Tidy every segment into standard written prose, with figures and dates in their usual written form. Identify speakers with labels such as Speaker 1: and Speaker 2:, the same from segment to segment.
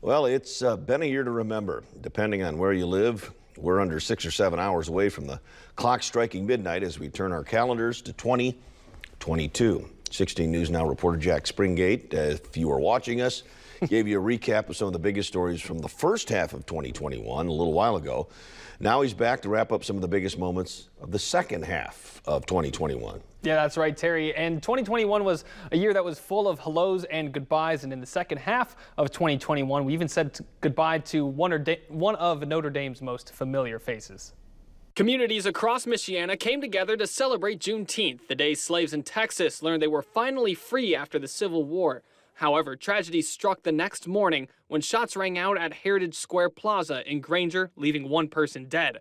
Speaker 1: Well, it's been a year to remember. Depending on where you live, we're under 6 or 7 hours away from the clock striking midnight as we turn our calendars to 2022. 16 News Now reporter Jack Springate, if you are watching us, gave you a recap of some of the biggest stories from the first half of 2021 a little while ago. Now he's back to wrap up some of the biggest moments of the second half of 2021.
Speaker 2: Yeah, that's right, Terry. And 2021 was a year that was full of hellos and goodbyes. And in the second half of 2021, we even said goodbye to one of Notre Dame's most familiar faces.
Speaker 3: Communities across Michiana came together to celebrate Juneteenth, the day slaves in Texas learned they were finally free after the Civil War. However, tragedy struck the next morning when shots rang out at Heritage Square Plaza in Granger, leaving one person dead.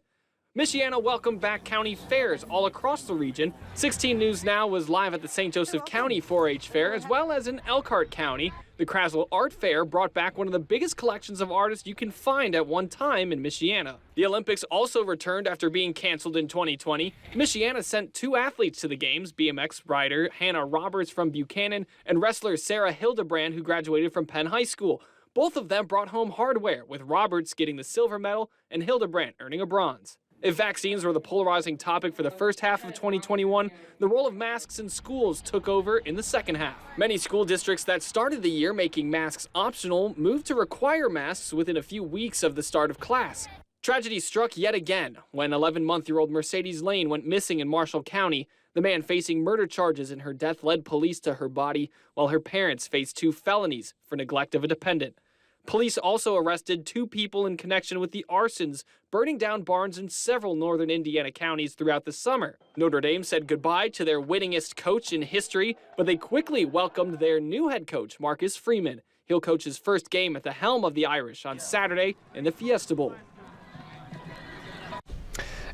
Speaker 3: Michiana welcomed back county fairs all across the region. 16 News Now was live at the St. Joseph County 4-H Fair as well as in Elkhart County. The Krasl Art Fair brought back one of the biggest collections of artists you can find at one time in Michiana. The Olympics also returned after being canceled in 2020. Michiana sent 2 athletes to the games, BMX rider Hannah Roberts from Buchanan and wrestler Sarah Hildebrand, who graduated from Penn High School. Both of them brought home hardware, with Roberts getting the silver medal and Hildebrand earning a bronze. If vaccines were the polarizing topic for the first half of 2021, the role of masks in schools took over in the second half. Many school districts that started the year making masks optional moved to require masks within a few weeks of the start of class. Tragedy struck yet again when 11-month-old Mercedes Lane went missing in Marshall County. The man facing murder charges in her death led police to her body, while her parents faced 2 felonies for neglect of a dependent. Police also arrested 2 people in connection with the arsons burning down barns in several northern Indiana counties throughout the summer. Notre Dame said goodbye to their winningest coach in history, but they quickly welcomed their new head coach, Marcus Freeman. He'll coach his first game at the helm of the Irish on Saturday in the Fiesta Bowl.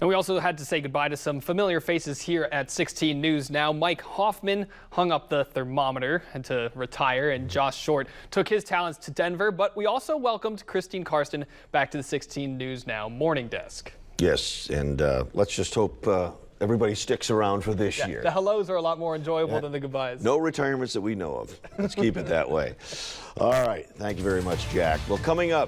Speaker 2: And we also had to say goodbye to some familiar faces here at 16 News Now. Mike Hoffman hung up the thermometer and to retire, and Josh Short took his talents to Denver. But we also welcomed Christine Karsten back to the 16 News Now morning desk.
Speaker 1: Yes, and let's just hope everybody sticks around for this year.
Speaker 2: The hellos are a lot more enjoyable than the goodbyes.
Speaker 1: No retirements that we know of. Let's keep it that way. All right. Thank you very much, Jack. Well, coming up.